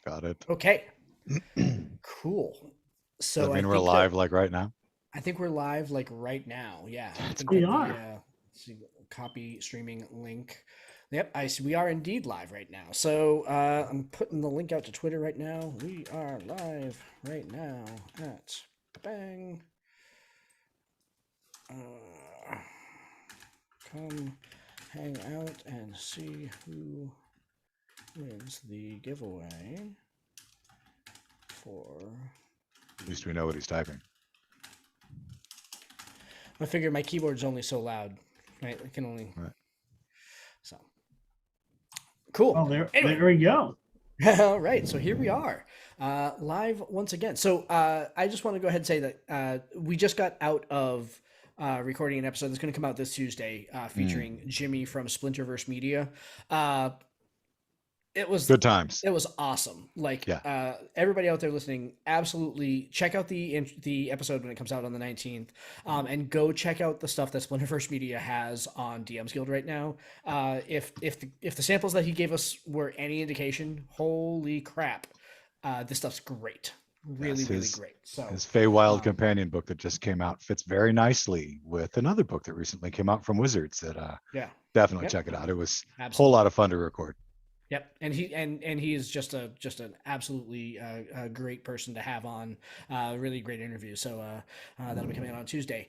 Got it. Okay, Does cool. that So I mean we're think that live like right now? I think we're live like right now. Yeah, I That's think cool. We that the are. let's see, copy streaming link. Yep, I see. We are indeed live right now. So I'm putting the link out to Twitter right now. We are live right now at bang. Uh, come hang out and see who wins the giveaway for. At least we know what he's typing. I figure my keyboard's only so loud, right? It can only Right. so cool. Well, there Anyway, we go. all right, so here we are, live once again. So I just want to go ahead and say that we just got out of recording an episode that's going to come out this Tuesday, featuring Jimmy from Splinterverse Media. It was Good times. It was awesome. Like, Yeah. Everybody out there listening, absolutely check out the episode when it comes out on the 19th, and go check out the stuff that Splinterverse Media has on DM's Guild right now. If the samples that he gave us were any indication, holy crap, this stuff's great. Really, Yes, really great. So his Feywild companion book that just came out fits very nicely with another book that recently came out from Wizards. That yeah, definitely Yep. check it out. It was a absolutely. whole lot of fun to record. Yep, and he is just an absolutely great person to have on. Really great interview. So that'll be coming out on Tuesday.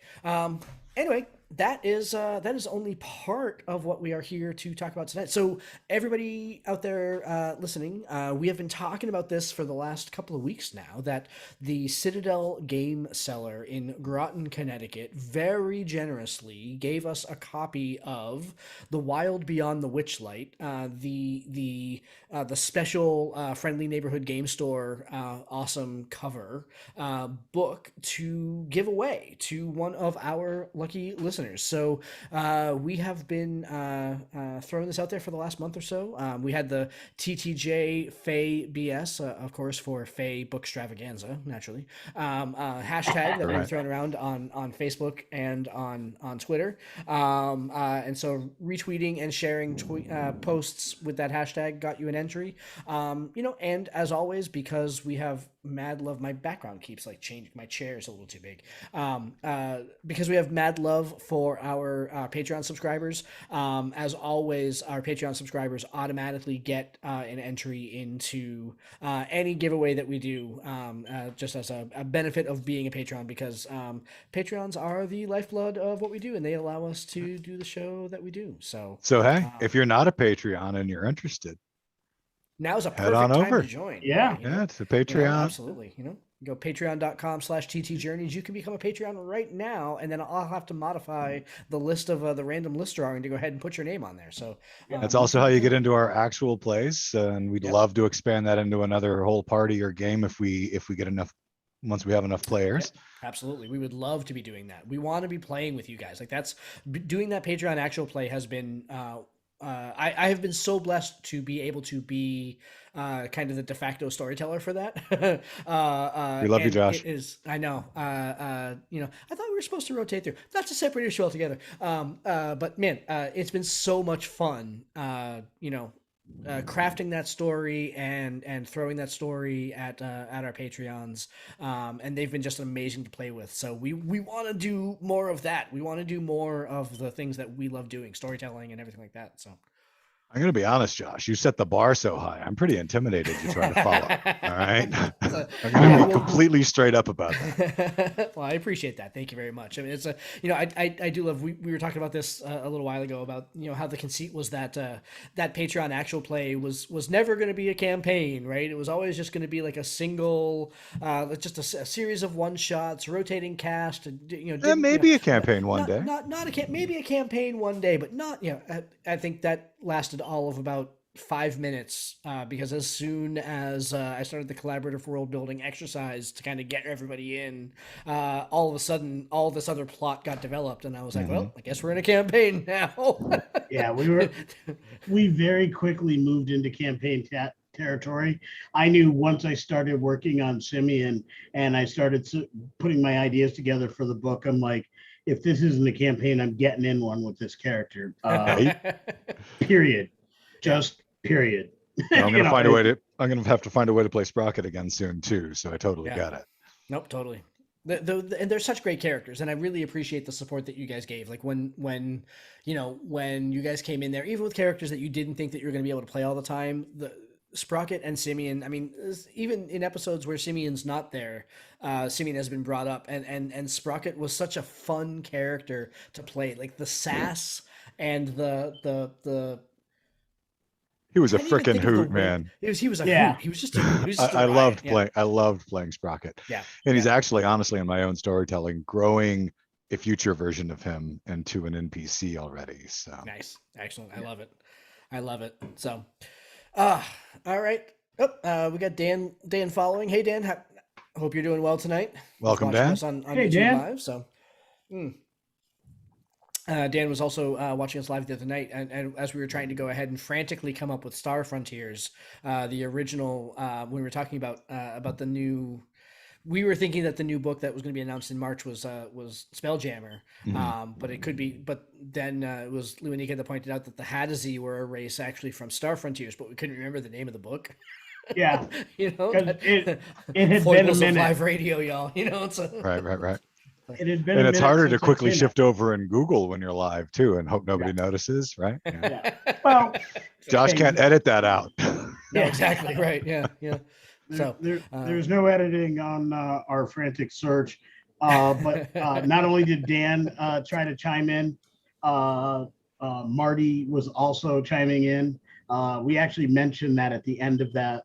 Anyway, that is only part of what we are here to talk about tonight. So everybody out there listening, we have been talking about this for the last couple of weeks now. That the Citadel Game Cellar in Groton, Connecticut, very generously gave us a copy of The Wild Beyond the Witchlight, the special Friendly Neighborhood Game Store awesome cover book to give away to one of our lucky listeners. So we have been throwing this out there for the last month or so. We had the TTJ Fay BS, of course, for Fay Book Extravaganza, naturally. Hashtag that we were Right. throwing around on Facebook and on Twitter. And so retweeting and sharing posts with that hashtag got you an entry. And as always, because we have mad love, my background keeps like changing. My chair is a little too big. Because we have mad love for our Patreon subscribers. As always, our Patreon subscribers automatically get an entry into any giveaway that we do, just as a benefit of being a Patreon, because Patreons are the lifeblood of what we do, and they allow us to do the show that we do. So Hey, if you're not a Patreon and you're interested, now's a head on perfect time over. to join. Yeah. Yeah, it's a Patreon. Absolutely. Go patreon.com/ttjourneys. You can become a Patreon right now, and then I'll have to modify the list of the random list drawing to go ahead and put your name on there. So That's also how you get into our actual plays, and we'd Yep. love to expand that into another whole party or game if we get enough, once we have enough players. Yep, absolutely. We would love to be doing that. We want to be playing with you guys. Like doing that Patreon actual play has been I have been so blessed to be able to be kind of the de facto storyteller for that. We love you, Josh. It is, I know. I thought we were supposed to rotate through. That's a separate issue altogether. But man, it's been so much fun. Crafting that story and throwing that story at our Patreons, and they've been just amazing to play with. So we want to do more of that. We want to do more of the things that we love doing, storytelling and everything like that. So I'm going to be honest, Josh. You set the bar so high. I'm pretty intimidated to try to follow. All right. I'm going to be completely straight up about that. Well, I appreciate that. Thank you very much. I mean, it's I do love, we were talking about this a little while ago about, how the conceit was that that Patreon actual play was never going to be a campaign, right? It was always just going to be like a single, just a series of one shots, rotating cast, Maybe a campaign one day. Maybe a campaign one day, but not, I think that lasted all of about 5 minutes, because as soon as I started the collaborative world building exercise to kind of get everybody in, all of a sudden all this other plot got developed, and I was like, well, I guess we're in a campaign now. Yeah, we very quickly moved into campaign territory. I knew once I started working on Simeon and I started putting my ideas together for the book, I'm like, if this isn't a campaign, I'm getting in one with this character. Period. Just period. I'm going to find a way to I'm gonna have to find a way to play Sprocket again soon too. So I totally Yeah. get it. Nope, totally. And they're such great characters, and I really appreciate the support that you guys gave. Like when you guys came in there, even with characters that you didn't think that you were going to be able to play all the time, the Sprocket and Simeon. I mean, even in episodes where Simeon's not there, Simeon has been brought up, and Sprocket was such a fun character to play. Like the sass and the He was a can't even freaking think of the hoot, way- man. He was a Yeah. hoot. He was just a I riot. loved Yeah. playing. I loved playing Sprocket, Yeah. and he's actually, honestly, in my own storytelling, growing a future version of him into an NPC already. So Nice. Excellent. I love it. I love it. So, all right. Oh, we got Dan following. Hey, Dan. Hope you're doing well tonight. welcome, Watching Dan. us on Hey, YouTube Dan. Live. So, Dan was also watching us live the other night, and as we were trying to go ahead and frantically come up with Star Frontiers, the original, when we were talking about the new. We were thinking that the new book that was going to be announced in March was Spelljammer, but it could be. But then it was Luanika that pointed out that the Hadazee were a race actually from Star Frontiers, but we couldn't remember the name of the book. Yeah. You know, 'Cause it had been a foibles of minute. live radio, y'all. You know, it's Right. It had been And a it's minute harder to since I've quickly seen shift over in Google when you're live too, and hope nobody notices. Right? Yeah. it. Yeah. Well, Josh hey, can't edit that out. No, Yeah. exactly right. Yeah. So there's no editing on our frantic search. But not only did Dan try to chime in, Marty was also chiming in. We actually mentioned that at the end of that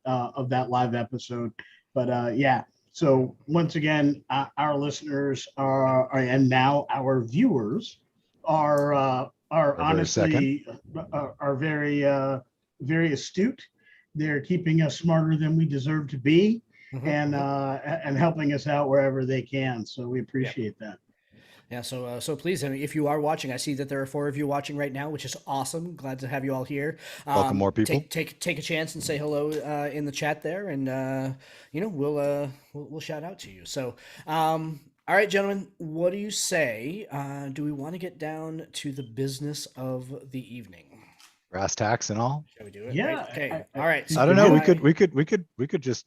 live episode. But yeah, so once again, our listeners and now our viewers are honestly are very astute. They're keeping us smarter than we deserve to be, and helping us out wherever they can. So we appreciate that. Yeah, so please, I mean, if you are watching, I see that there are 4 of you watching right now, which is awesome. Glad to have you all here. Welcome more people. Take a chance and say hello in the chat there, and we'll shout out to you. So, all right, gentlemen, what do you say? Do we want to get down to the business of the evening? Brass tacks and all. Shall we do it? Yeah. Right? Okay. All right. I don't know. We could just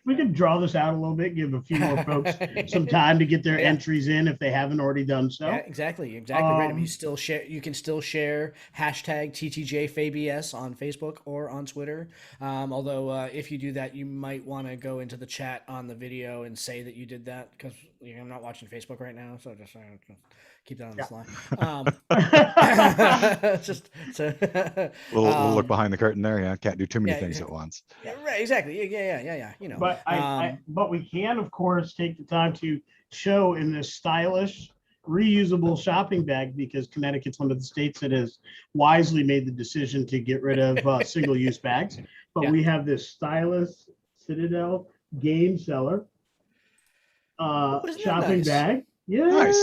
We could draw this out a little bit, give a few more folks some time to get their entries in if they haven't already done so. Yeah, exactly right. I mean, you can still share hashtag TTJFABS on Facebook or on Twitter. Although if you do that, you might want to go into the chat on the video and say that you did that, because I'm not watching Facebook right now, so just keep that on the slide. Just we'll look behind the curtain there. Yeah, can't do too many things at once. Yeah, right. Exactly. Yeah. You know. But but we can, of course, take the time to show in this stylish, reusable shopping bag, because Connecticut's one of the states that has wisely made the decision to get rid of single-use bags. But we have this stylish Citadel Game Cellar shopping bag. Yeah. Nice.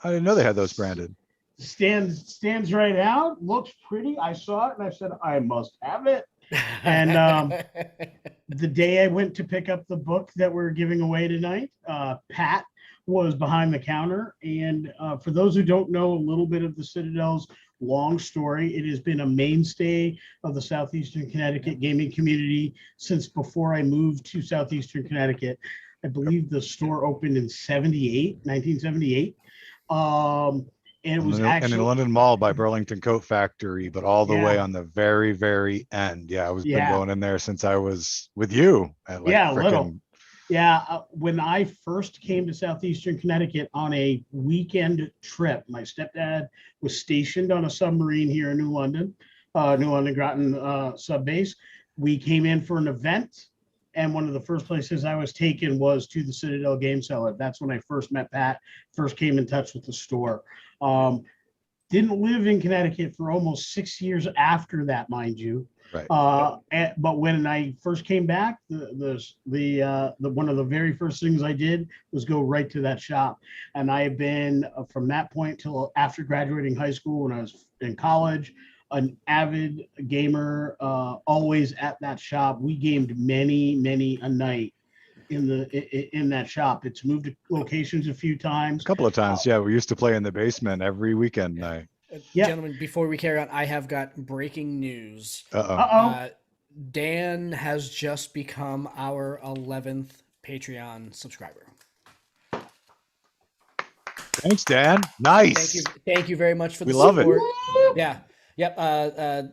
I didn't know they had those branded. Stands right out, looks pretty. I saw it and I said, I must have it. And the day I went to pick up the book that we're giving away tonight, Pat was behind the counter. And for those who don't know a little bit of the Citadel's long story, it has been a mainstay of the Southeastern Connecticut gaming community since before I moved to Southeastern Connecticut. I believe the store opened in 1978. And it was actually in London Mall by Burlington Coat Factory, but all the way on the very, very end. Yeah, I was been going in there since I was with you. Little. Yeah, when I first came to Southeastern Connecticut on a weekend trip, my stepdad was stationed on a submarine here in New London Groton sub base. We came in for an event, and one of the first places I was taken was to the Citadel Game Cellar. That's when I first met Pat, first came in touch with the store. Didn't live in Connecticut for almost 6 years after that, mind you. Right. But when I first came back, the one of the very first things I did was go right to that shop, and I have been from that point till after graduating high school, when I was in college, an avid gamer, always at that shop. We gamed many a night in that shop. It's moved to locations a few times. A couple of times, yeah. We used to play in the basement every weekend night. Gentlemen, before we carry on, I have got breaking news. Dan has just become our 11th Patreon subscriber. Thanks, Dan. Nice. Thank you very much for the We love support. it. Yeah. Yep.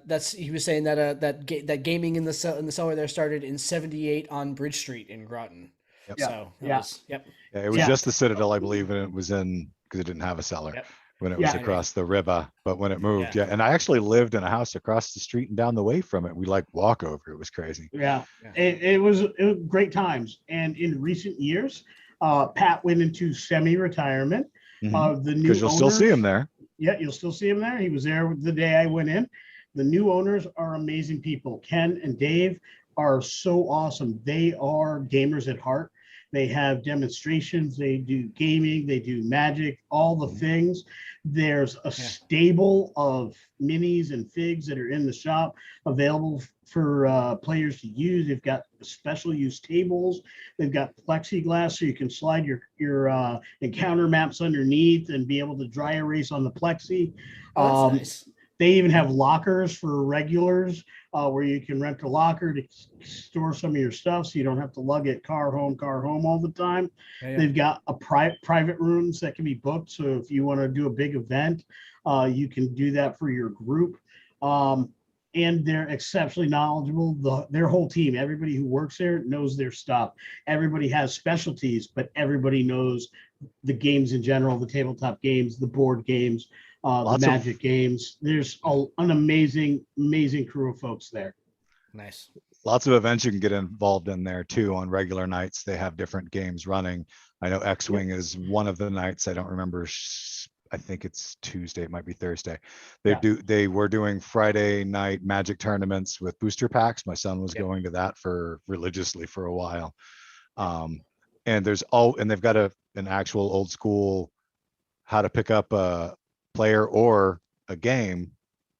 That's he was saying that gaming in the cellar there started in '78 on Bridge Street in Groton. Yep. So Yeah. Yep. Yeah, it was just the Citadel, I believe, and it was in because it didn't have a cellar Yep. when it was Yeah. across the river. But when it moved, Yeah. and I actually lived in a house across the street and down the way from it. We like walk over. It was crazy. Yeah. It was great times. And in recent years, Pat went into semi-retirement. Mhm. The new Because you'll still see owners- him there. Yeah, you'll still see him there. He was there the day I went in. The new owners are amazing people. Ken and Dave are so awesome. They are gamers at heart. They have demonstrations, they do gaming, they do magic, all the things. There's a stable of minis and figs that are in the shop available for players to use. They've got special use tables. They've got plexiglass so you can slide your encounter maps underneath and be able to dry erase on the plexi. Oh, that's nice. They even have lockers for regulars where you can rent a locker to store some of your stuff so you don't have to lug it car home all the time. Yeah. They've got a private rooms that can be booked. So if you want to do a big event, you can do that for your group. And they're exceptionally knowledgeable. Their whole team, everybody who works there knows their stuff. Everybody has specialties, but everybody knows the games in general, the tabletop games, the board games, the magic games. There's an amazing crew of folks there. Nice. Lots of events you can get involved in there too. On regular nights, they have different games running. I know X-Wing is one of the nights. I don't remember. I think it's Tuesday. It might be Thursday. They were doing Friday night magic tournaments with booster packs. My son was going to that religiously for a while. And they've got an actual old school how to pick up a player or a game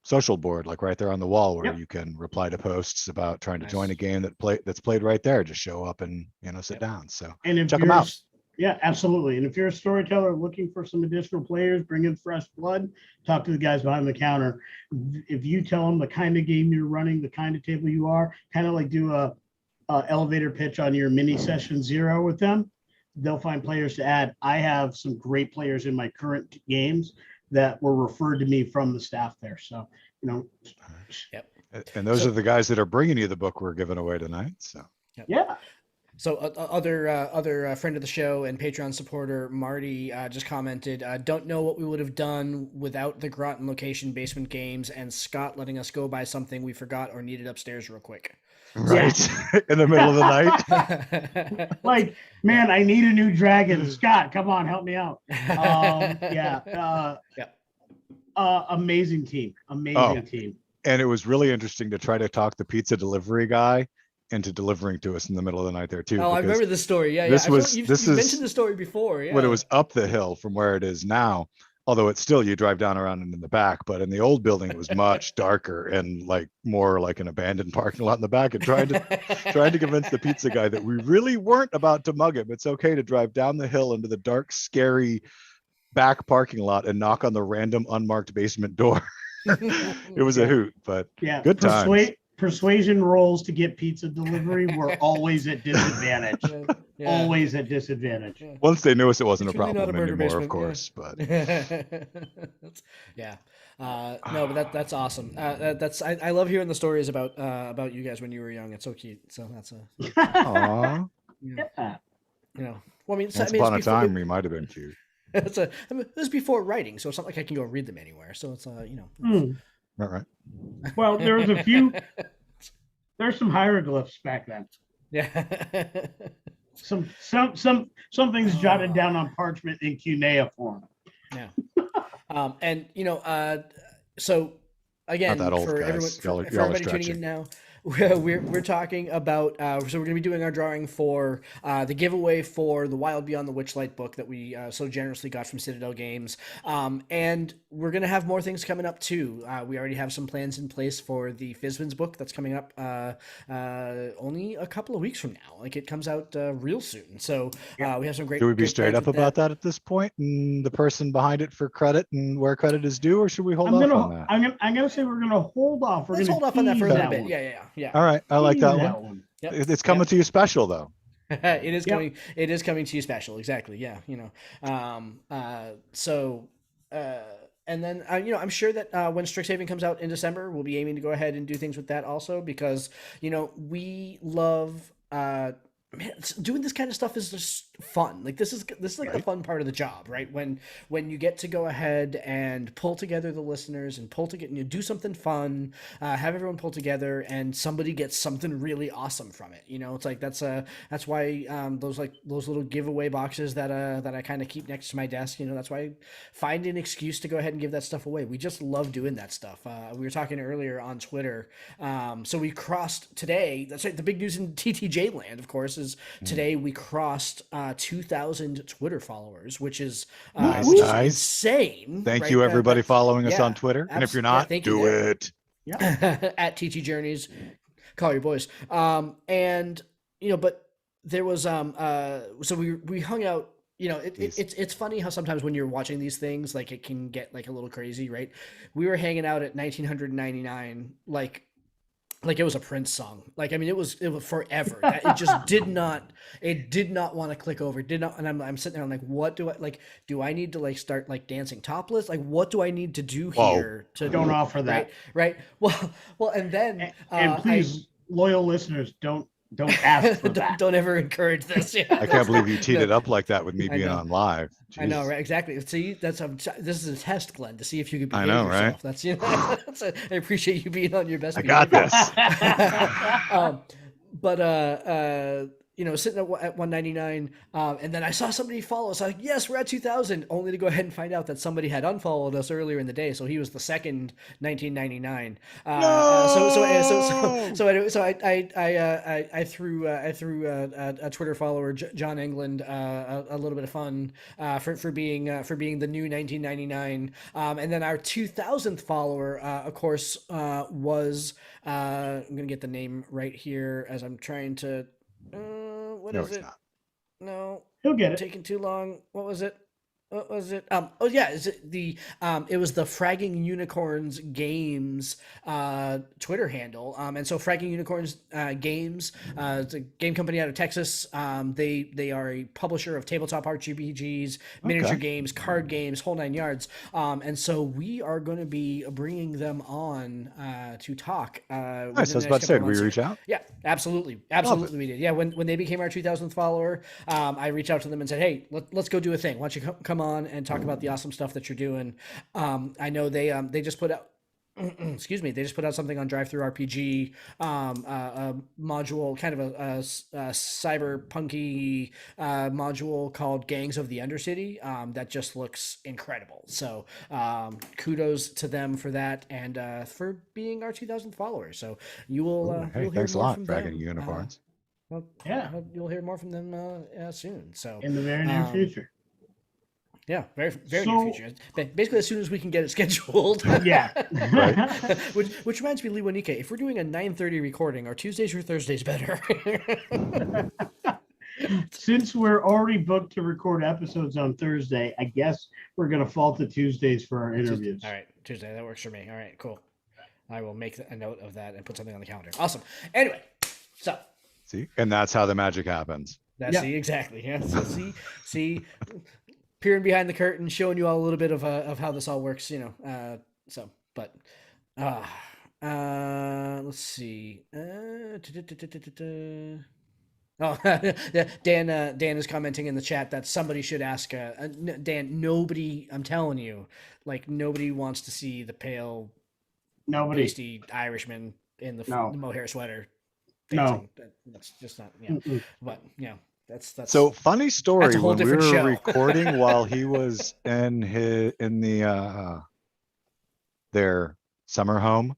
social board, like right there on the wall, where you can reply to posts about trying to join a game that's played right there. Just show up and sit down. So check them out. Yeah, absolutely. And if you're a storyteller looking for some additional players, bring in fresh blood, talk to the guys behind the counter. If you tell them the kind of game you're running, the kind of table you are, kind of like do a elevator pitch on your mini session 0 with them, they'll find players to add. I have some great players in my current games that were referred to me from the staff there. So, And those are the guys that are bringing you the book we're giving away tonight. So, yeah. So other friend of the show and Patreon supporter Marty just commented, don't know what we would have done without the Groton location basement games and Scott letting us go buy something we forgot or needed upstairs real quick. Right. In the middle of the night. Like, man, I need a new dragon. Scott, come on, help me out. Amazing team. Team. And it was really interesting to try to talk the pizza delivery guy into delivering to us in the middle of the night there too. Oh, I remember this story. Yeah, you've mentioned the story before. Yeah. When it was up the hill from where it is now, although it's still, you drive down around and in the back, but in the old building it was much darker and like more like an abandoned parking lot in the back, and trying to convince the pizza guy that we really weren't about to mug him. It's okay to drive down the hill into the dark, scary back parking lot and knock on the random unmarked basement door. It was a hoot, but good times. Persuasion rolls to get pizza delivery were always at disadvantage. Always at disadvantage. Once they knew us, it wasn't a really problem anymore, basement, of course. But no, but that's awesome. I love hearing the stories about you guys when you were young. It's so cute. So that's aww. Well, I mean, once upon a time, we might have been cute. This is before writing, so it's not like I can go read them anywhere. So it's Right. Well, there was a few. There's some hieroglyphs back then. Yeah. some things jotted down on parchment in cuneiform. Yeah. And so again, not that old, for guys. everyone, for everybody tuning in now, we're talking about so we're going to be doing our drawing for the giveaway for the Wild Beyond the Witchlight book that we so generously got from Citadel Games, and we're going to have more things coming up too. We already have some plans in place for the Fizbin's book that's coming up only a couple of weeks from now. Like, it comes out real soon, so we have some great. Should we be straight up about that at this point, and the person behind it for credit and where credit is due, or should we hold off on that? I'm gonna say we're gonna hold off. Let's hold off on that for a little bit. Yeah. Yeah. All right. I like Tease that one. Yep. It's coming to you special though. It is Yep. coming. It is coming to you special. Exactly. Yeah. So, and then I'm sure that when Strixhaven comes out in December, we'll be aiming to go ahead and do things with that also because we love. Man, doing this kind of stuff is just fun. Like this is like the fun part of the job, right? When you get to go ahead and pull together the listeners and pull together, do something fun, have everyone pull together, and somebody gets something really awesome from it. It's like that's why those little giveaway boxes that I kind of keep next to my desk. That's why I find an excuse to go ahead and give that stuff away. We just love doing that stuff. We were talking earlier on Twitter. So we crossed today. That's right. The big news in TTJ land, of course, is today we crossed 2,000 Twitter followers, which is Nice. insane. Thank right? you, everybody following us yeah, on Twitter. And if you're not, thank do you there. it. At TT Journeys, call your boys. And but there was so we hung out. It's funny how sometimes when you're watching these things, like it can get like a little crazy, right? We were hanging out at 1999, like it was a Prince song. Like, I mean, it was forever. It just did not want to click over. Did not. And I'm sitting there. I'm like, what do I like? Do I need to like start like dancing topless? Like, what do I need to do here to don't offer that? Right. Well, and then and please, loyal listeners, don't ask for that. Don't ever encourage this. Yeah. I can't believe you teed it up like that with me being know. on live. I know, right? Exactly. See, this is a test, Glenn, to see if you could behave I know, yourself. right? That's I appreciate you being on your best. I got this. Sitting at 199, and then I saw somebody follow us. I'm like, yes, we're at 2,000, only to go ahead and find out that somebody had unfollowed us earlier in the day. So he was the second 1999. I threw a Twitter follower, John England, a little bit of fun for being the new 1999. And then our 2,000th follower, of course, was I'm gonna get the name right here as I'm trying to. What is it? Not. No, he'll get it. Taking too long. What was it? Is it the it was the Fragging Unicorns Games Twitter handle. And so Fragging Unicorns Games, it's a game company out of Texas. They are a publisher of tabletop RPGs, miniature games, card games, whole nine yards. And so we are going to be bringing them on to talk. Nice. I was about to say, did we reach out? Yeah, absolutely, we did. Yeah, when they became our 2,000th follower, I reached out to them and said, hey, let's go do a thing. Why don't you come on and talk about the awesome stuff that you're doing. I know they just put out excuse me, they just put out something on Drive Through RPG, a module, kind of a cyberpunky module called Gangs of the Undercity, that just looks incredible. So kudos to them for that and for being our 2,000th followers. So you will hey, thanks a lot, Fragging Unicorns. Well, you'll hear more from them soon. So in the very near future. Yeah, very near future. Basically, as soon as we can get it scheduled. Yeah. Right. Which reminds me, Liwanike, if we're doing a 9:30 recording, are Tuesdays or Thursdays better? Since we're already booked to record episodes on Thursday, I guess we're going to fall to Tuesdays for our interviews. All right, Tuesday. That works for me. All right, cool. I will make a note of that and put something on the calendar. Awesome. Anyway, so. See, and that's how the magic happens. See, exactly. Yeah. So see. Peering behind the curtain, showing you all a little bit of how this all works, let's see. Dan is commenting in the chat that somebody should ask Dan. Nobody, I'm telling you, like nobody wants to see the pale, pasty Irishman in the mohair sweater. Dancing. No, that's just not. Yeah, but yeah. That's so funny story. When we were recording while he was in their summer home,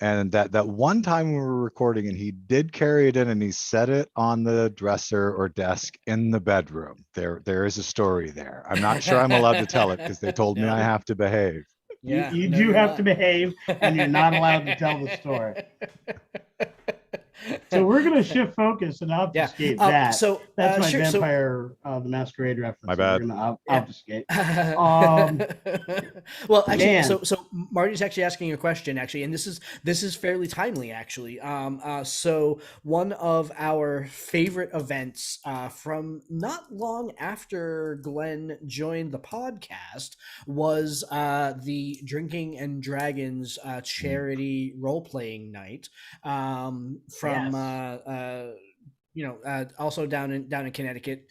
and that one time we were recording, and he did carry it in, and he set it on the dresser or desk in the bedroom. There is a story there. I'm not sure I'm allowed to tell it because they told me I have to behave. Yeah, you do have to behave, and you're not allowed to tell the story. So we're gonna shift focus and obfuscate that. So That's my sure, Vampire the Masquerade reference. My bad. We're gonna Yeah. obfuscate. Well, actually, Man. so Marty's actually asking a question, actually, and this is fairly timely, actually. So one of our favorite events from not long after Glenn joined the podcast was the Drinking and Dragons charity role playing night from Yes. also down in Connecticut.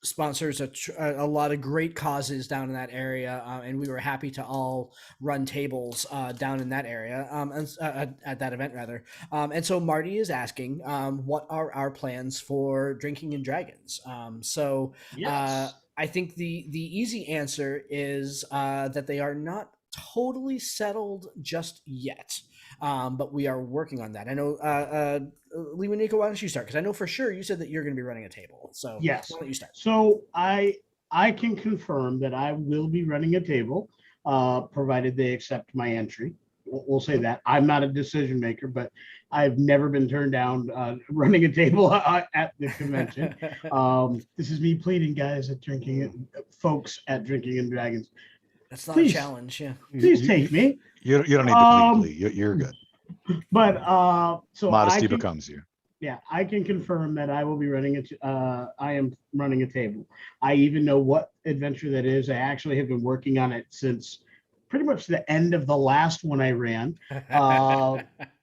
Sponsors a lot of great causes down in that area, and we were happy to all run tables down in that area at that event rather. And so Marty is asking, what are our plans for Drinking and Dragons? Yes. I think the easy answer is that they are not totally settled just yet. But we are working on that. I know, Lee and Nico, why don't you start? Because I know for sure you said that you're going to be running a table. So Yes. why don't you start? So I can confirm that I will be running a table, provided they accept my entry. We'll say that. I'm not a decision maker, but I've never been turned down running a table at the convention. This is me pleading, guys, folks at Drinking and Dragons. That's not Please. a challenge, yeah. Please take me. You don't need to plead, Lee. You're good. But so Modesty becomes you. Yeah, I can confirm that I will be running I am running a table. I even know what adventure that is. I actually have been working on it since pretty much the end of the last one I ran.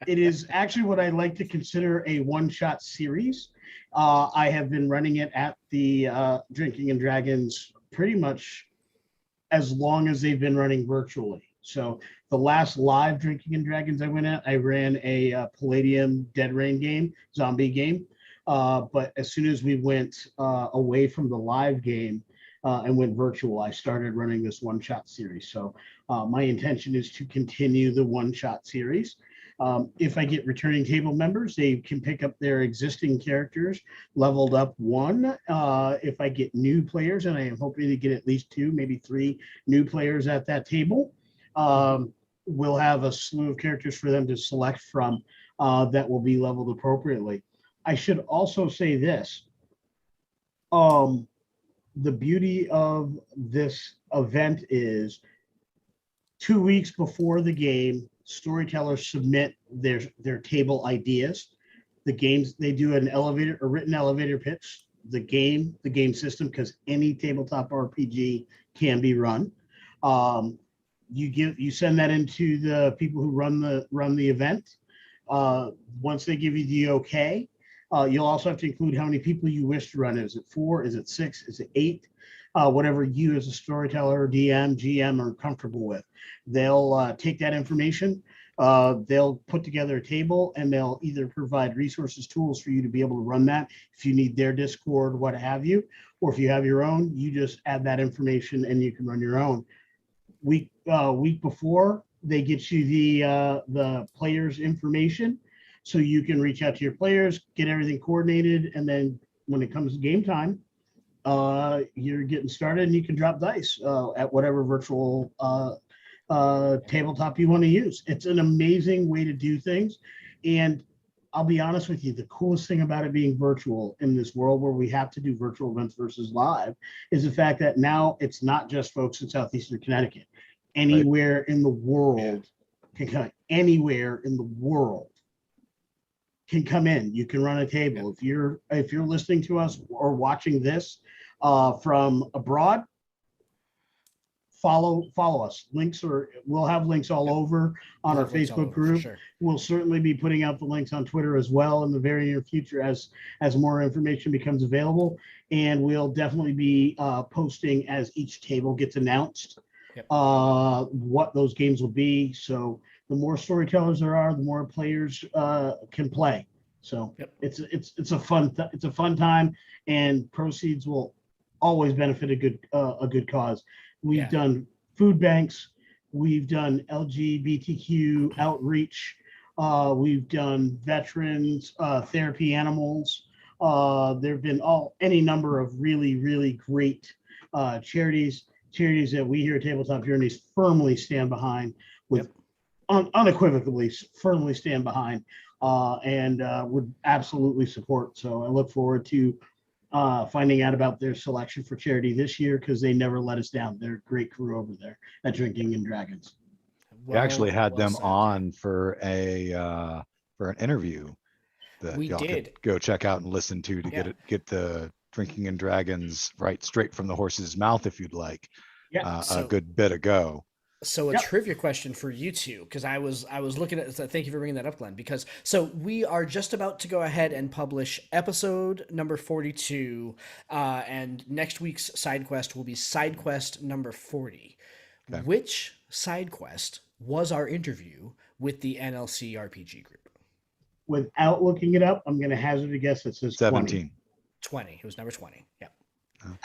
It is actually what I like to consider a one-shot series. I have been running it at the Drinking and Dragons pretty much as long as they've been running virtually. So the last live Drinking and Dragons I went at, I ran a Palladium Dead Rain game, zombie game. But as soon as we went away from the live game and went virtual, I started running this one-shot series. So my intention is to continue the one-shot series. If I get returning table members, they can pick up their existing characters leveled up 1. If I get new players, and I am hoping to get at least 2, maybe 3 new players at that table, we'll have a slew of characters for them to select from that will be leveled appropriately. I should also say this. The beauty of this event is 2 weeks before the game, storytellers submit their table ideas. The games, they do a written elevator pitch, the game system, because any tabletop RPG can be run. You send that into the people who run the event. Once they give you the okay, you'll also have to include how many people you wish to run. Is it 4? Is it 6? Is it 8? Whatever you as a storyteller, DM, GM are comfortable with. They'll take that information, they'll put together a table, and they'll either provide resources, tools for you to be able to run that if you need their Discord, what have you, or if you have your own, you just add that information and you can run your own. Week before, they get you the players' information, so you can reach out to your players, get everything coordinated, and then when it comes to game time, you're getting started and you can drop dice at whatever virtual tabletop you want to use. It's an amazing way to do things. And I'll be honest with you, the coolest thing about it being virtual in this world where we have to do virtual events versus live is the fact that now it's not just folks in Southeastern Connecticut. Anywhere in the world can come, anywhere in the world can come in. You can run a table. If you're listening to us or watching this from abroad, follow us. We'll have links all over on our Facebook group. Sure. We'll certainly be putting out the links on Twitter as well in the very near future as more information becomes available. And we'll definitely be posting as each table gets announced what those games will be. So the more storytellers there are, the more players can play. So it's a fun time, and proceeds will always benefit a good cause. We've done food banks, we've done LGBTQ outreach, we've done veterans, therapy animals. There have been any number of really, really great charities that we here at Tabletop Journeys firmly stand behind with unequivocally, firmly stand behind, and would absolutely support. So I look forward to finding out about their selection for charity this year, because they never let us down. They're a great crew over there at Drinking and Dragons. We actually had them said. on for an interview that We y'all did. could go check out and listen to get the Drinking and Dragons right straight from the horse's mouth if you'd like. Yeah. A good bit ago. So a Yep. trivia question for you two, because I was looking at. Thank you for bringing that up, Glenn. Because so we are just about to go ahead and publish episode number 42, and next week's side quest will be side quest number 40. Okay. Which side quest was our interview with the NLC RPG group? Without looking it up, I'm going to hazard a guess that says 17. 20. It was number 20. Yeah.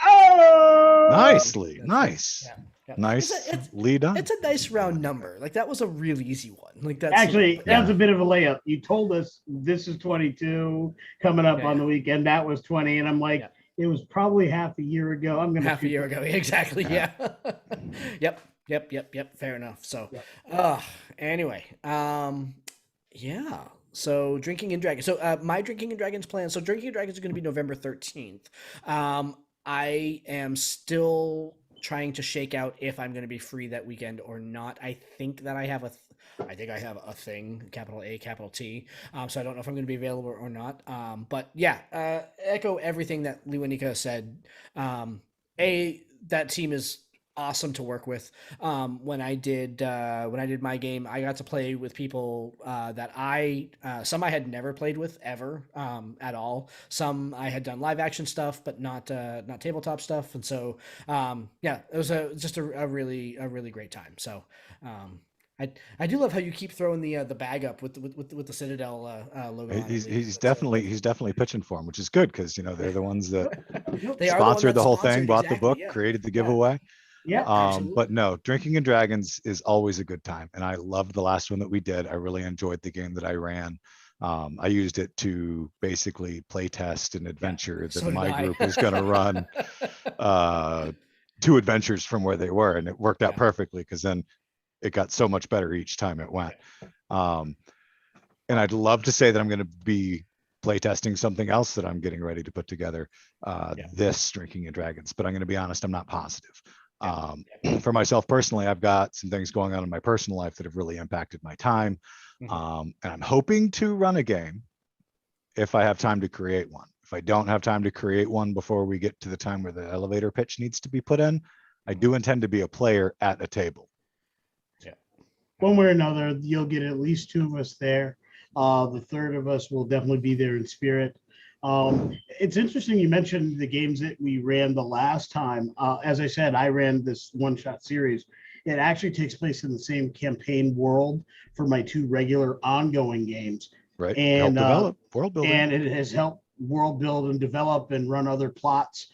Oh, Nicely, That's nice. Yeah. Yeah. Nice It's lead on. It's a nice round number. Like that was a really easy one. Like that's actually, that was a bit of a layup. You told us this is 22 coming up on the weekend. That was 20, and I'm like, it was probably half a year ago. I'm going to half a year ago. Exactly. Yeah. Yep. Fair enough. So, anyway, yeah. So Drinking and Dragons. So my Drinking and Dragons plan. So Drinking and Dragons is going to be November 13th. I am still trying to shake out if I'm going to be free that weekend or not. I think that I have a thing, capital A, capital T. So I don't know if I'm going to be available or not. But yeah, echo everything that Lewanika said. That team is awesome to work with. When I did my game, I got to play with people that some I had never played with ever at all. Some I had done live action stuff, but not tabletop stuff. And so it was just a really great time. So I do love how you keep throwing the bag up with the Citadel logo. He's definitely pitching for him, which is good because they're the ones that they sponsored the whole sponsored, thing, bought the book, yeah. created the giveaway. Yeah. But no, Drinking and Dragons is always a good time, and I loved the last one that we did. I really enjoyed the game that I ran. I used it to basically play test an adventure that my group was going to run 2 adventures from where they were, and it worked out perfectly because then it got so much better each time it went. And I'd love to say that I'm going to be playtesting something else that I'm getting ready to put together this Drinking and Dragons, but I'm going to be honest, I'm not positive. For myself personally, I've got some things going on in my personal life that have really impacted my time. And I'm hoping to run a game if I have time to create one. If I don't have time to create one before we get to the time where the elevator pitch needs to be put in, I do intend to be a player at a table. One way or another, you'll get at least 2 of us there. The third of us will definitely be there in spirit. It's interesting you mentioned the games that we ran the last time. As I said, I ran this one-shot series. It actually takes place in the same campaign world for my 2 regular ongoing games. Right. And help develop world building. And it has helped world build and develop and run other plots.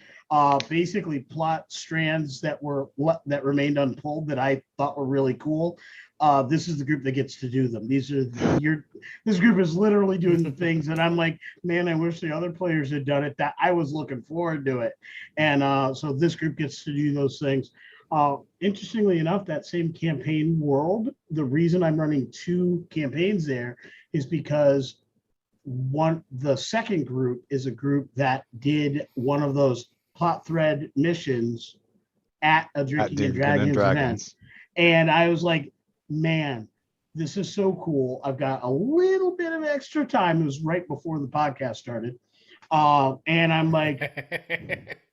Basically plot strands that remained unpulled that I thought were really cool. This is the group that gets to do them. This group is literally doing the things that I'm like, man, I wish the other players had done it. That I was looking forward to it. And so this group gets to do those things. Interestingly enough, that same campaign world, the reason I'm running 2 campaigns there is because the second group is a group that did one of those plot thread missions at a Drinking and Dragons event. And I was like, man, this is so cool. I've got a little bit of extra time. It was right before the podcast started. And I'm like,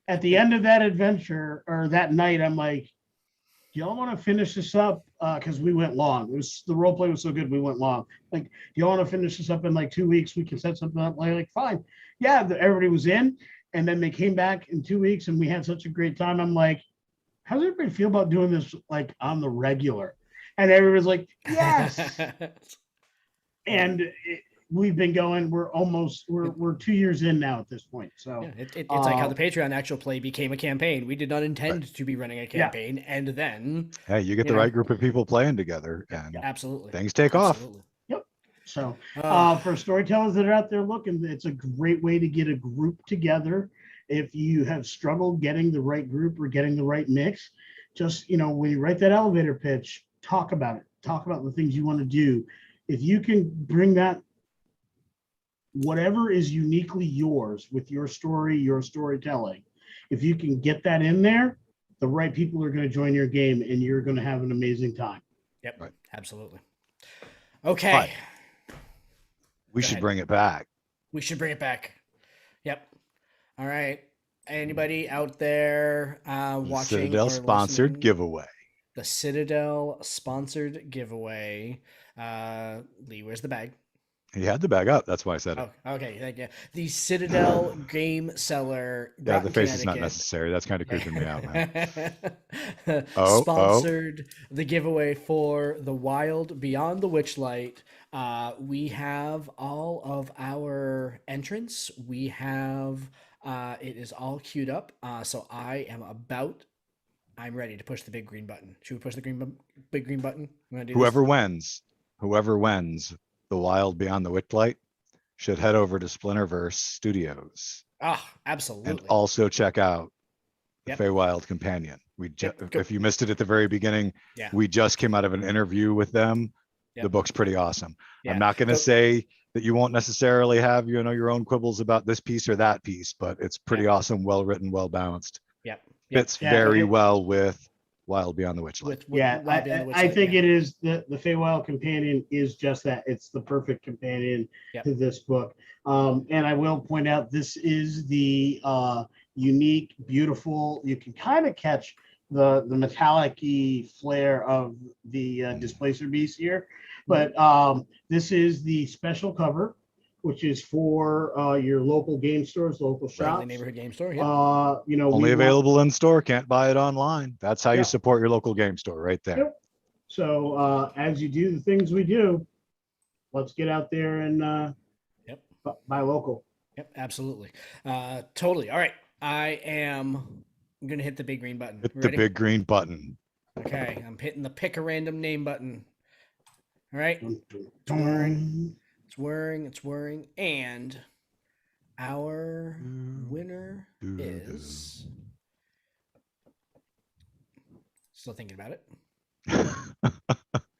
at the end of that adventure or that night, I'm like, do y'all want to finish this up? Because we went long. The role play was so good, we went long. Like, do y'all want to finish this up in like 2 weeks? We can set something up. Like, fine. Yeah, everybody was in. And then they came back in 2 weeks and we had such a great time. I'm like, how does everybody feel about doing this like on the regular? And everybody's like, yes. And we've been going, we're 2 years in now at this point. So it's like how the Patreon actual play became a campaign. We did not intend to be running a campaign. And then hey, you get the right group of people playing together and absolutely things take off. Yep. So for storytellers that are out there looking, it's a great way to get a group together. If you have struggled getting the right group or getting the right mix, just, when you write that elevator pitch, talk about it. Talk about the things you want to do. If you can bring that, whatever is uniquely yours with your story, your storytelling, if you can get that in there, the right people are going to join your game and you're going to have an amazing time. Yep. Right. Absolutely. Okay. We Go should ahead. bring it back. We should bring it back. Yep. All right. Anybody out there The watching Citadel or sponsored listening? giveaway. The Citadel sponsored giveaway. Lee, where's the bag? He had the bag up. That's why I said it. Oh, okay. Thank you. The Citadel Game Cellar. Yeah, Groton, the face is not Connecticut. necessary. That's kind of creeping me out, man. Sponsored the giveaway for The Wild Beyond the Witchlight. We have all of our entrants. We have it is all queued up. So I'm ready to push the big green button. Should we push the big green button? You wanna do this? Whoever wins The Wild Beyond the Witchlight should head over to Splinterverse Studios Absolutely. and also check out the Yep. Feywild Companion. Yep. If you missed it at the very beginning, Yeah. we just came out of an interview with them. Yep. The book's pretty awesome. Yeah. I'm not going to say that you won't necessarily have, your own quibbles about this piece or that piece, but it's pretty awesome, well written, well balanced. Yep. Fits very well with Wild Beyond the Witchlight. I think it is the Feywild Companion is just that. It's the perfect companion to this book. And I will point out, this is the unique, beautiful. You can kind of catch the metallic-y flare of the Displacer Beast here, but this is the special cover, which is for your local game stores, local shops, neighborhood game store. Only available in store, can't buy it online. That's how you support your local game store, right there. Yep. So as you do the things we do, let's get out there and buy local. Yep, absolutely. Totally. All right. I'm going to hit the big green button. Hit the big green button. Okay. I'm hitting the pick a random name button. All right. It's whirring. And our winner is... Still thinking about it.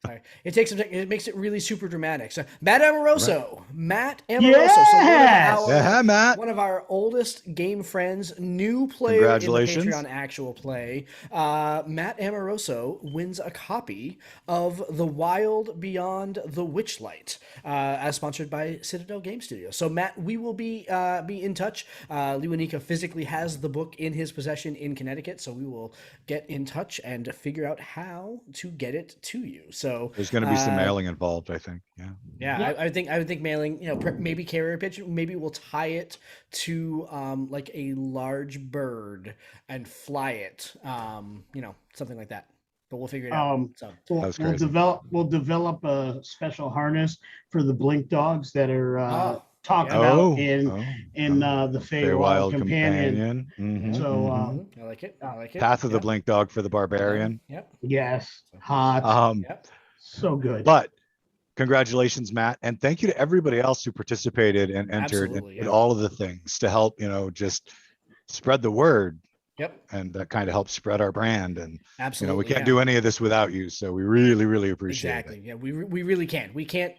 Sorry. It takes some time. It makes it really super dramatic. So Matt Amoroso. Right. Matt Amoroso. Matt. One of our oldest game friends, new player Congratulations. in the Patreon actual play. Matt Amoroso wins a copy of The Wild Beyond the Witchlight, as sponsored by Citadel Game Studio. So Matt, we will be in touch. Lewanika physically has the book in his possession in Connecticut, so we will get in touch and figure out how to get it to you. So there's going to be some mailing involved, I think. I would think mailing, maybe carrier pigeon, maybe we'll tie it to like a large bird and fly it, something like that, but we'll figure it out. So we'll develop a special harness for the blink dogs that are talked about in the Feywild Companion. Mm-hmm. So I like it. Path of the Blink Dog for the Barbarian. Yes. Hot. So good. But congratulations, Matt, and thank you to everybody else who participated and entered in all of the things to help just spread the word. Yep. And that kind of helps spread our brand. And absolutely, we can't do any of this without you. So we really, really appreciate it. Yeah, we really can't. We can't,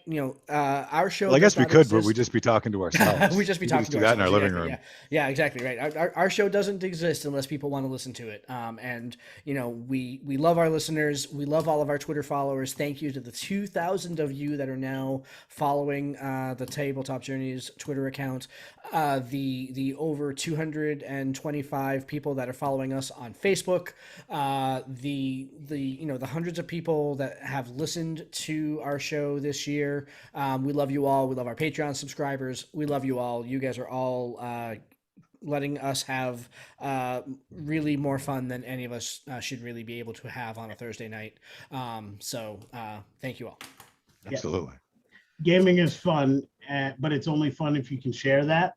our show. Well, I guess we could, but we'd just be talking to ourselves. We'd just be talking to that in our living room. Yeah, exactly right. Our show doesn't exist unless people want to listen to it. And we love our listeners. We love all of our Twitter followers. Thank you to the 2,000 of you that are now following the Tabletop Journeys Twitter account. The over 225 people that are following us on Facebook, the hundreds of people that have listened to our show this year. We love you all. We love our Patreon subscribers. We love you all. You guys are all letting us have really more fun than any of us should really be able to have on a Thursday night. So thank you all. Absolutely. Gaming is fun, but it's only fun if you can share that.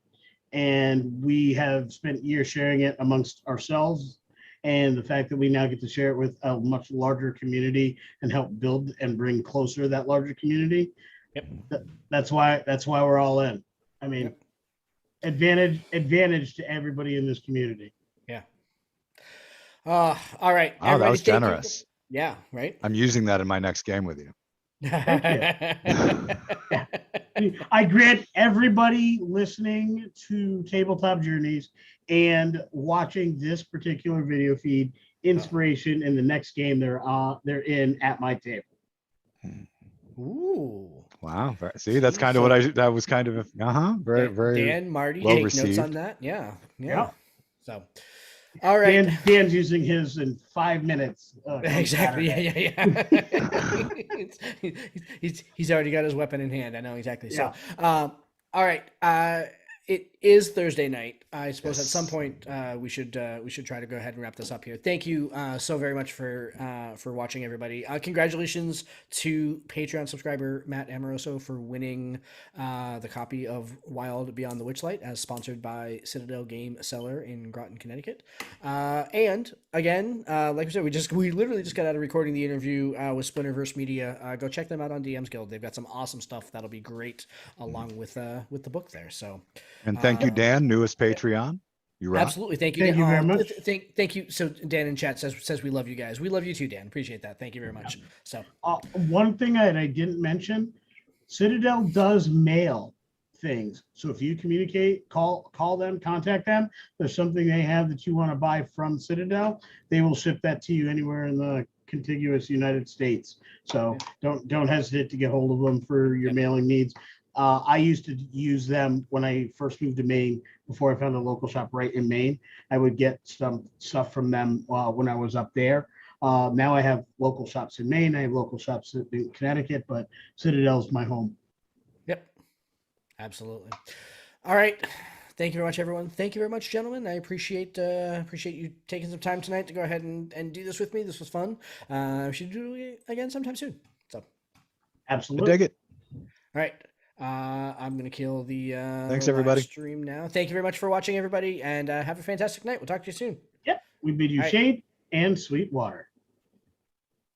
And we have spent years sharing it amongst ourselves. And the fact that we now get to share it with a much larger community and help build and bring closer that larger community. Yep. That's why we're all in. I mean, advantage to everybody in this community. Yeah. All right. Oh, that was generous. Yeah, right. I'm using that in my next game with you. I grant everybody listening to Tabletop Journeys and watching this particular video feed inspiration in the next game they're in at my table. Ooh. Wow. See, that's kind of what that was kind of, very Dan, Marty, well take received. notes on that. Yeah. Yep. So, all right. Dan's using his in 5 minutes. Exactly. Yeah. he's already got his weapon in hand. I know exactly. So, all right. It is Thursday night. I suppose at some point we should try to go ahead and wrap this up here. Thank you so very much for watching, everybody. Congratulations to Patreon subscriber Matt Amoroso for winning the copy of Wild Beyond the Witchlight, as sponsored by Citadel Game Cellar in Groton, Connecticut. And again, like I said, we literally just got out of recording the interview with Splinterverse Media. Go check them out on DM's Guild. They've got some awesome stuff that'll be great along with the book there. So. And thank you, Dan, newest Patreon. You rock. Absolutely, thank you. Thank you very much. Thank you. So Dan in chat says we love you guys. We love you too, Dan. Appreciate that. Thank you very much. So one thing I didn't mention, Citadel does mail things. So if you communicate, call them, contact them. There's something they have that you want to buy from Citadel, they will ship that to you anywhere in the contiguous United States. So don't hesitate to get hold of them for your mailing needs. I used to use them when I first moved to Maine. Before I found a local shop right in Maine, I would get some stuff from them when I was up there. Now I have local shops in Maine. I have local shops in Connecticut, but Citadel's my home. Yep, absolutely. All right. Thank you very much, everyone. Thank you very much, gentlemen. I appreciate you taking some time tonight to go ahead and do this with me. This was fun. We should do it again sometime soon. So, absolutely. I dig it. All right. I'm gonna kill the thanks everybody stream now. Thank you very much for watching, everybody, and have a fantastic night. We'll talk to you soon. Yep, we bid you shade and sweet water.